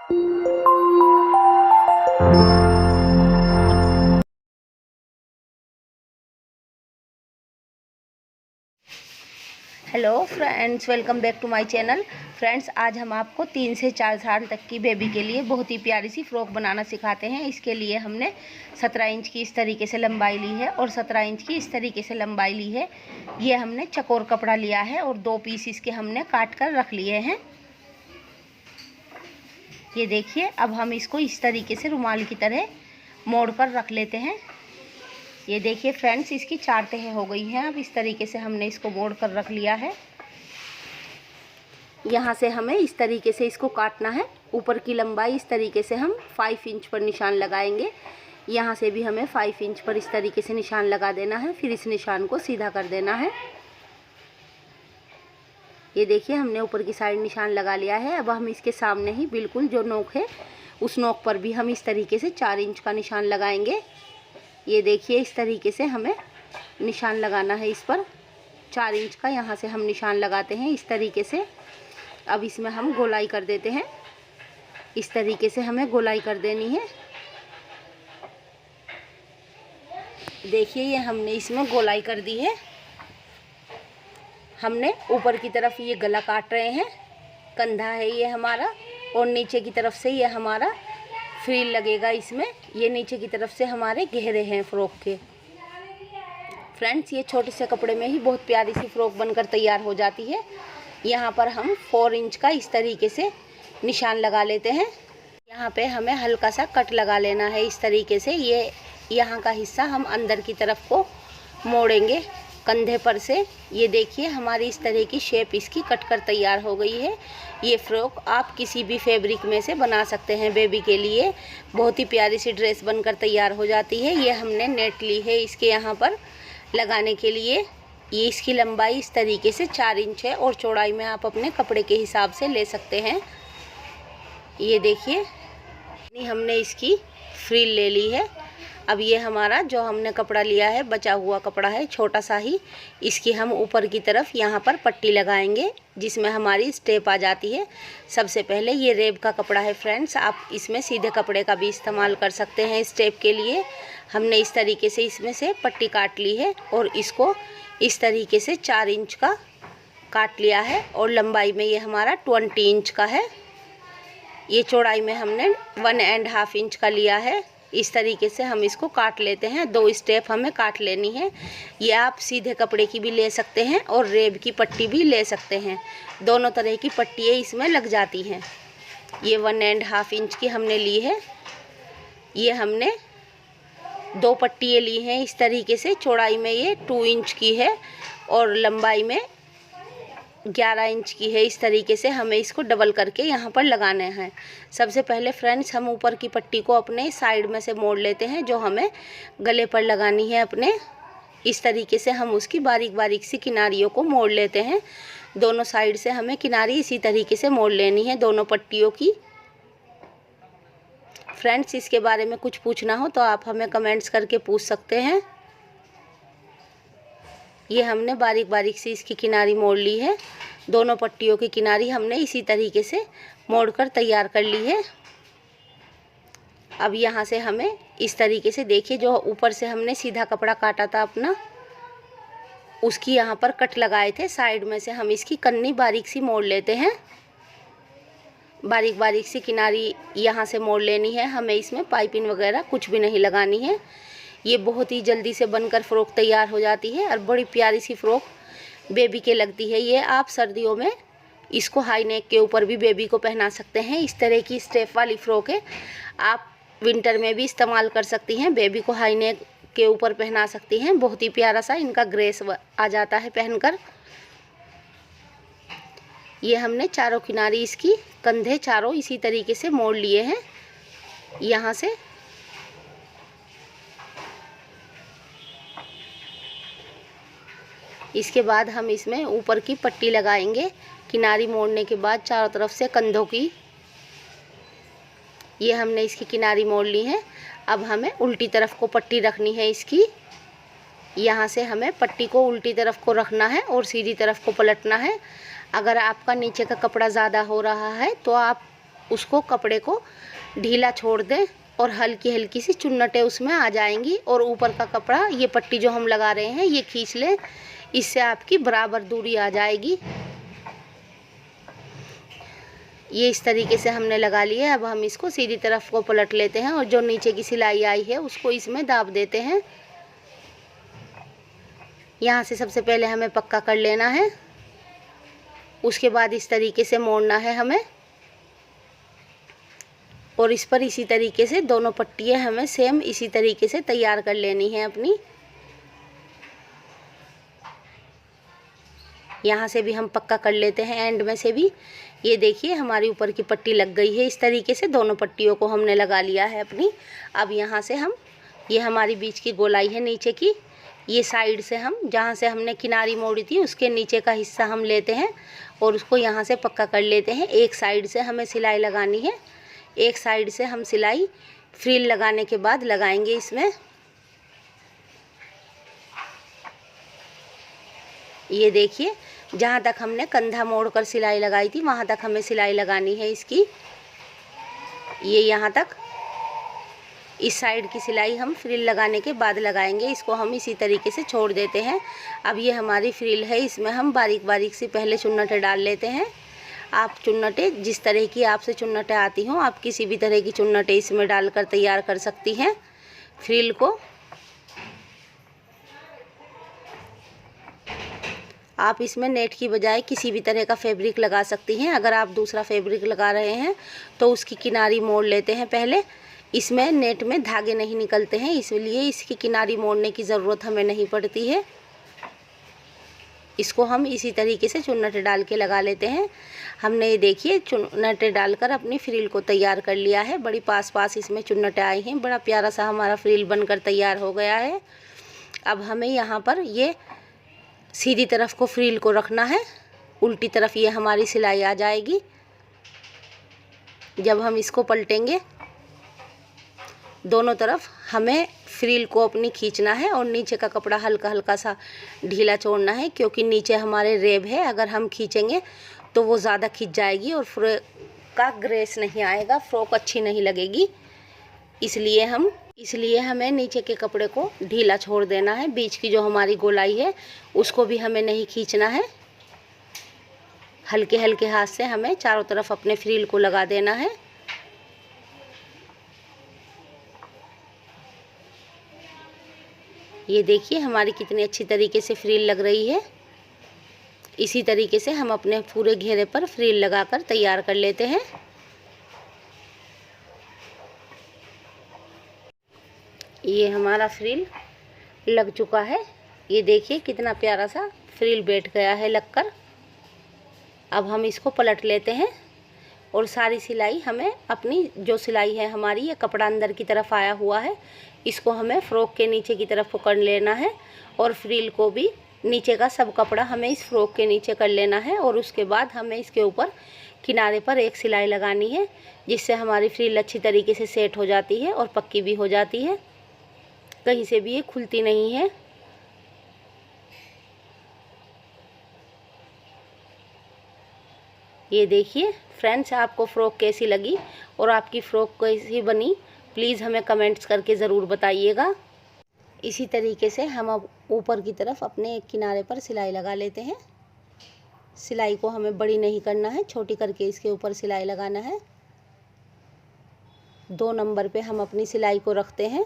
Hello friends, welcome back to my channel. Friends, आज हम आपको 3 से 4 साल तक की बेबी के लिए बहुत ही प्यारी सी फ्रॉक बनाना सिखाते हैं। इसके लिए हमने 17 इंच की इस तरीके से लंबाई ली है और 17 इंच की इस तरीके से लंबाई ली है। ये हमने चकोर कपड़ा लिया है और 2 पीस इसके हमने काट कर रख लिए हैं। ये देखिए, अब हम इसको इस तरीके से रुमाल की तरह मोड़ कर रख लेते हैं। ये देखिए फ्रेंड्स, इसकी 4 तह हो गई हैं। अब इस तरीके से हमने इसको मोड़ कर रख लिया है। यहाँ से हमें इस तरीके से इसको काटना है। ऊपर की लंबाई इस तरीके से हम 5 इंच पर निशान लगाएंगे। यहाँ से भी हमें 5 इंच पर इस तरीके से निशान लगा देना है। फिर इस निशान को सीधा कर देना है। ये देखिए, हमने ऊपर की साइड निशान लगा लिया है। अब हम इसके सामने ही बिल्कुल जो नोक है उस नोक पर भी हम इस तरीके से 4 इंच का निशान लगाएंगे। ये देखिए, इस तरीके से हमें निशान लगाना है। इस पर 4 इंच का यहाँ से हम निशान लगाते हैं इस तरीके से। अब इसमें हम गोलाई कर देते हैं। इस तरीके से हमें गोलाई कर देनी है। देखिए, ये हमने इसमें गोलाई कर दी है। हमने ऊपर की तरफ ये गला काट रहे हैं, कंधा है ये हमारा, और नीचे की तरफ से ये हमारा फ्रिल लगेगा इसमें। ये नीचे की तरफ से हमारे घेरे हैं फ्रॉक के। फ्रेंड्स, ये छोटे से कपड़े में ही बहुत प्यारी सी फ्रॉक बनकर तैयार हो जाती है। यहाँ पर हम 4 इंच का इस तरीके से निशान लगा लेते हैं। यहाँ पे हमें हल्का सा कट लगा लेना है इस तरीके से। ये यहाँ का हिस्सा हम अंदर की तरफ को मोड़ेंगे कंधे पर से। ये देखिए, हमारी इस तरह की शेप इसकी कट कर तैयार हो गई है। ये फ्रॉक आप किसी भी फैब्रिक में से बना सकते हैं। बेबी के लिए बहुत ही प्यारी सी ड्रेस बनकर तैयार हो जाती है। ये हमने नेट ली है इसके यहाँ पर लगाने के लिए। ये इसकी लंबाई इस तरीके से 4 इंच है और चौड़ाई में आप अपने कपड़े के हिसाब से ले सकते हैं। ये देखिए, हमने इसकी फ्रिल ले ली है। अब ये हमारा जो हमने कपड़ा लिया है बचा हुआ कपड़ा है छोटा सा ही, इसकी हम ऊपर की तरफ यहाँ पर पट्टी लगाएंगे जिसमें हमारी स्टेप आ जाती है। सबसे पहले ये रेब का कपड़ा है फ्रेंड्स, आप इसमें सीधे कपड़े का भी इस्तेमाल कर सकते हैं स्टेप के लिए। हमने इस तरीके से इसमें से पट्टी काट ली है और इसको इस तरीके से 4 इंच का काट लिया है और लंबाई में ये हमारा 20 इंच का है। ये चौड़ाई में हमने 1.5 इंच का लिया है। इस तरीके से हम इसको काट लेते हैं। 2 स्टेप हमें काट लेनी है। ये आप सीधे कपड़े की भी ले सकते हैं और रेब की पट्टी भी ले सकते हैं। दोनों तरह की पट्टियाँ इसमें लग जाती हैं। ये 1.5 इंच की हमने ली है। ये हमने 2 पट्टियाँ ली हैं इस तरीके से। चौड़ाई में ये 2 इंच की है और लंबाई में 11 इंच की है। इस तरीके से हमें इसको डबल करके यहाँ पर लगाना है। सबसे पहले फ्रेंड्स, हम ऊपर की पट्टी को अपने साइड में से मोड़ लेते हैं जो हमें गले पर लगानी है अपने। इस तरीके से हम उसकी बारीक बारीक सी किनारियों को मोड़ लेते हैं। दोनों साइड से हमें किनारी इसी तरीके से मोड़ लेनी है दोनों पट्टियों की। फ्रेंड्स, इसके बारे में कुछ पूछना हो तो आप हमें कमेंट्स करके पूछ सकते हैं। ये हमने बारीक बारीक से इसकी किनारी मोड़ ली है। दोनों पट्टियों की किनारी हमने इसी तरीके से मोड़कर तैयार कर ली है। अब यहाँ से हमें इस तरीके से, देखिए, जो ऊपर से हमने सीधा कपड़ा काटा था अपना, उसकी यहाँ पर कट लगाए थे साइड में से, हम इसकी कन्नी बारीक सी मोड़ लेते हैं। बारीक बारीक सी किनारी यहाँ से मोड़ लेनी है। हमें इसमें पाइपिंग वगैरह कुछ भी नहीं लगानी है। ये बहुत ही जल्दी से बनकर फ़्रॉक तैयार हो जाती है और बड़ी प्यारी सी फ़्रॉक बेबी के लगती है। ये आप सर्दियों में इसको हाई नेक के ऊपर भी बेबी को पहना सकते हैं। इस तरह की स्टेप वाली फ़्रॉक है, आप विंटर में भी इस्तेमाल कर सकती हैं। बेबी को हाई नेक के ऊपर पहना सकती हैं। बहुत ही प्यारा सा इनका ग्रेस आ जाता है पहनकर। ये हमने चारों किनारी इसकी कंधे चारों इसी तरीके से मोड़ लिए हैं यहाँ से। इसके बाद हम इसमें ऊपर की पट्टी लगाएंगे किनारी मोड़ने के बाद चारों तरफ से कंधों की। ये हमने इसकी किनारी मोड़ ली है। अब हमें उल्टी तरफ को पट्टी रखनी है इसकी। यहाँ से हमें पट्टी को उल्टी तरफ को रखना है और सीधी तरफ को पलटना है। अगर आपका नीचे का कपड़ा ज़्यादा हो रहा है तो आप उसको कपड़े को ढीला छोड़ दें और हल्की हल्की सी चुन्नटें उसमें आ जाएंगी। और ऊपर का कपड़ा, ये पट्टी जो हम लगा रहे हैं, ये खींच लें, इससे आपकी बराबर दूरी आ जाएगी। ये इस तरीके से हमने लगा लिया है। अब हम इसको सीधी तरफ को पलट लेते हैं और जो नीचे की सिलाई आई है उसको इसमें दाब देते हैं। यहाँ से सबसे पहले हमें पक्का कर लेना है, उसके बाद इस तरीके से मोड़ना है हमें, और इस पर इसी तरीके से दोनों पट्टियाँ हमें सेम इसी तरीके से तैयार कर लेनी है अपनी। यहाँ से भी हम पक्का कर लेते हैं, एंड में से भी। ये देखिए हमारी ऊपर की पट्टी लग गई है। इस तरीके से दोनों पट्टियों को हमने लगा लिया है अपनी। अब यहाँ से हम, ये हमारी बीच की गोलाई है नीचे की, ये साइड से हम जहाँ से हमने किनारी मोड़ी थी उसके नीचे का हिस्सा हम लेते हैं और उसको यहाँ से पक्का कर लेते हैं। एक साइड से हमें सिलाई लगानी है, एक साइड से हम सिलाई फ्रिल लगाने के बाद लगाएंगे इसमें। ये देखिए जहाँ तक हमने कंधा मोड़कर सिलाई लगाई थी वहाँ तक हमें सिलाई लगानी है इसकी। ये यहाँ तक, इस साइड की सिलाई हम फ्रिल लगाने के बाद लगाएंगे। इसको हम इसी तरीके से छोड़ देते हैं। अब ये हमारी फ्रिल है, इसमें हम बारीक बारीक सी पहले चुन्नटें डाल लेते हैं। आप चुन्नटें जिस तरह की आपसे चुन्नटें आती हों, आप किसी भी तरह की चुन्नटें इसमें डालकर तैयार कर सकती हैं फ्रिल को। आप इसमें नेट की बजाय किसी भी तरह का फैब्रिक लगा सकती हैं। अगर आप दूसरा फैब्रिक लगा रहे हैं तो उसकी किनारी मोड़ लेते हैं पहले। इसमें नेट में धागे नहीं निकलते हैं, इसलिए इसकी किनारी मोड़ने की ज़रूरत हमें नहीं पड़ती है। इसको हम इसी तरीके से चुन्नटें डाल के लगा लेते हैं। हमने ये देखिए चुन्नटें डालकर अपनी फ्रिल को तैयार कर लिया है। बड़ी पास पास इसमें चुन्नटें आई हैं, बड़ा प्यारा सा हमारा फ्रिल बनकर तैयार हो गया है। अब हमें यहाँ पर ये सीधी तरफ को फ्रिल को रखना है, उल्टी तरफ ये हमारी सिलाई आ जाएगी। जब हम इसको पलटेंगे दोनों तरफ हमें फ्रिल को अपनी खींचना है और नीचे का कपड़ा हल्का हल्का सा ढीला छोड़ना है, क्योंकि नीचे हमारे रेब है। अगर हम खींचेंगे तो वो ज़्यादा खींच जाएगी और फ्रॉक का ग्रेस नहीं आएगा, फ्रॉक अच्छी नहीं लगेगी। इसलिए हमें नीचे के कपड़े को ढीला छोड़ देना है। बीच की जो हमारी गोलाई है उसको भी हमें नहीं खींचना है। हल्के हल्के हाथ से हमें चारों तरफ अपने फ्रिल को लगा देना है। ये देखिए हमारी कितनी अच्छी तरीके से फ्रिल लग रही है। इसी तरीके से हम अपने पूरे घेरे पर फ्रिल लगाकर तैयार कर लेते हैं। ये हमारा फ्रिल लग चुका है। ये देखिए कितना प्यारा सा फ्रिल बैठ गया है लगकर। अब हम इसको पलट लेते हैं और सारी सिलाई हमें अपनी, जो सिलाई है हमारी, ये कपड़ा अंदर की तरफ आया हुआ है, इसको हमें फ्रॉक के नीचे की तरफ पकड़ लेना है और फ्रिल को भी, नीचे का सब कपड़ा हमें इस फ्रॉक के नीचे कर लेना है। और उसके बाद हमें इसके ऊपर किनारे पर एक सिलाई लगानी है, जिससे हमारी फ्रिल अच्छी तरीके से सेट हो जाती है और पक्की भी हो जाती है, कहीं से भी ये खुलती नहीं है। ये देखिए फ्रेंड्स, आपको फ़्रॉक कैसी लगी और आपकी फ़्रॉक कैसी बनी, प्लीज़ हमें कमेंट्स करके ज़रूर बताइएगा। इसी तरीके से हम अब ऊपर की तरफ अपने एक किनारे पर सिलाई लगा लेते हैं। सिलाई को हमें बड़ी नहीं करना है, छोटी करके इसके ऊपर सिलाई लगाना है। 2 नंबर पे हम अपनी सिलाई को रखते हैं।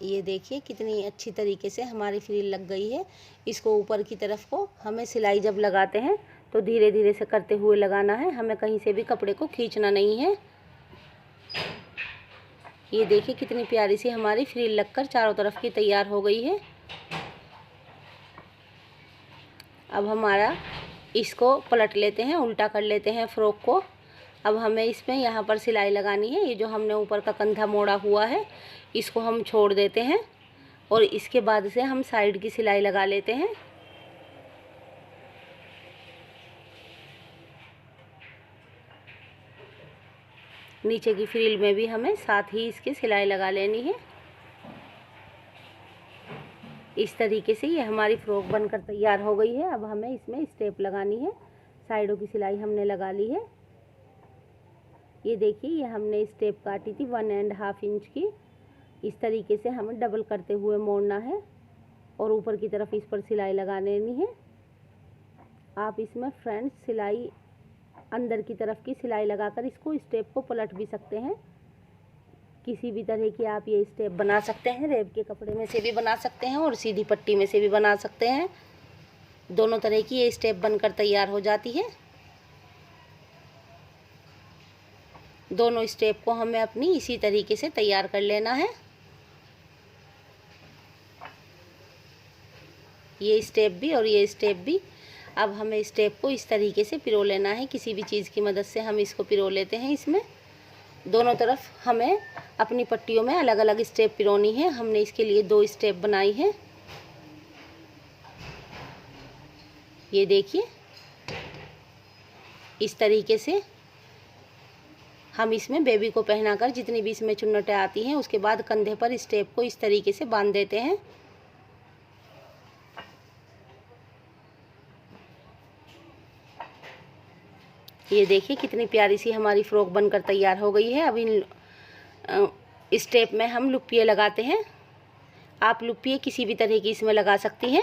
ये देखिए कितनी अच्छी तरीके से हमारी फ्रिल लग गई है। इसको ऊपर की तरफ को हमें सिलाई जब लगाते हैं तो धीरे धीरे से करते हुए लगाना है, हमें कहीं से भी कपड़े को खींचना नहीं है। ये देखिए कितनी प्यारी सी हमारी फ्रिल लगकर चारों तरफ की तैयार हो गई है। अब हमारा इसको पलट लेते हैं, उल्टा कर लेते हैं फ़्रॉक को। अब हमें इसमें यहाँ पर सिलाई लगानी है। ये जो हमने ऊपर का कंधा मोड़ा हुआ है इसको हम छोड़ देते हैं और इसके बाद से हम साइड की सिलाई लगा लेते हैं। नीचे की फ्रिल में भी हमें साथ ही इसकी सिलाई लगा लेनी है। इस तरीके से ये हमारी फ्रॉक बनकर तैयार हो गई है। अब हमें इसमें स्टेप लगानी है। साइडों की सिलाई हमने लगा ली है। ये देखिए, ये हमने स्टेप काटी थी 1.5 इंच की। इस तरीके से हमें डबल करते हुए मोड़ना है और ऊपर की तरफ इस पर सिलाई लगा लेनी है। आप इसमें फ्रेंड्स सिलाई अंदर की तरफ की सिलाई लगाकर इसको स्टेप को पलट भी सकते हैं। किसी भी तरह की आप ये स्टेप बना सकते हैं। रेब के कपड़े में से भी बना सकते हैं और सीधी पट्टी में से भी बना सकते हैं। दोनों तरह की ये स्टेप बनकर तैयार हो जाती है। दोनों स्टेप को हमें अपनी इसी तरीके से तैयार कर लेना है। ये स्टेप भी और ये स्टेप भी। अब हमें स्टेप को इस तरीके से पिरो लेना है। किसी भी चीज़ की मदद से हम इसको पिरो लेते हैं। इसमें दोनों तरफ हमें अपनी पट्टियों में अलग अलग स्टेप पिरोनी है। हमने इसके लिए 2 स्टेप बनाई है। ये देखिए, इस तरीके से हम इसमें बेबी को पहनाकर जितनी भी इसमें चुन्नटें आती हैं उसके बाद कंधे पर स्टेप को इस तरीके से बांध देते हैं। ये देखिए कितनी प्यारी सी हमारी फ्रॉक बनकर तैयार हो गई है। अब इन स्टेप में हम लुप्पियाँ लगाते हैं। आप लुप्पियाँ किसी भी तरह की इसमें लगा सकती हैं।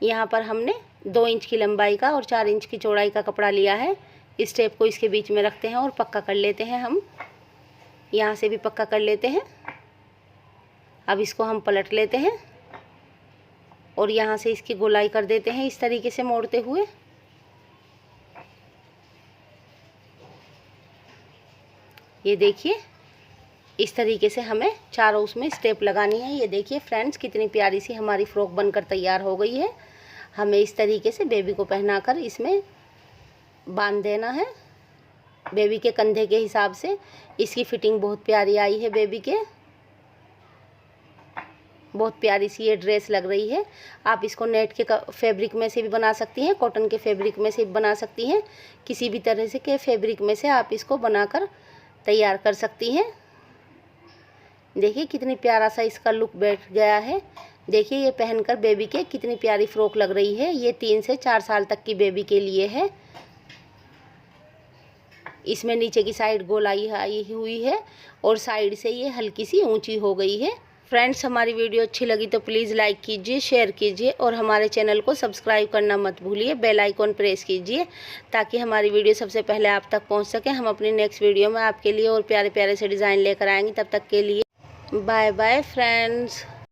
यहाँ पर हमने 2 इंच की लंबाई का और 4 इंच की चौड़ाई का कपड़ा लिया है। स्टेप को इसके बीच में रखते हैं और पक्का कर लेते हैं। हम यहाँ से भी पक्का कर लेते हैं। अब इसको हम पलट लेते हैं और यहाँ से इसकी गोलाई कर देते हैं इस तरीके से मोड़ते हुए। ये देखिए, इस तरीके से हमें चारों उसमें स्टेप लगानी है। ये देखिए फ्रेंड्स, कितनी प्यारी सी हमारी फ्रॉक बनकर तैयार हो गई है। हमें इस तरीके से बेबी को पहनाकर इसमें बांध देना है। बेबी के कंधे के हिसाब से इसकी फिटिंग बहुत प्यारी आई है। बेबी के बहुत प्यारी सी ये ड्रेस लग रही है। आप इसको नेट के फैब्रिक में से भी बना सकती हैं, कॉटन के फैब्रिक में से भी बना सकती हैं। किसी भी तरह से के फैब्रिक में से आप इसको बनाकर तैयार कर सकती हैं। देखिए कितनी प्यारा सा इसका लुक बैठ गया है। देखिए ये पहनकर बेबी के कितनी प्यारी फ्रॉक लग रही है। ये 3 से 4 साल तक की बेबी के लिए है। इसमें नीचे की साइड गोलाई आई हुई है और साइड से ये हल्की सी ऊंची हो गई है। फ्रेंड्स, हमारी वीडियो अच्छी लगी तो प्लीज़ लाइक कीजिए, शेयर कीजिए और हमारे चैनल को सब्सक्राइब करना मत भूलिए। बेल आइकॉन प्रेस कीजिए ताकि हमारी वीडियो सबसे पहले आप तक पहुंच सके। हम अपनी नेक्स्ट वीडियो में आपके लिए और प्यारे प्यारे से डिज़ाइन लेकर आएंगे। तब तक के लिए बाय बाय फ्रेंड्स।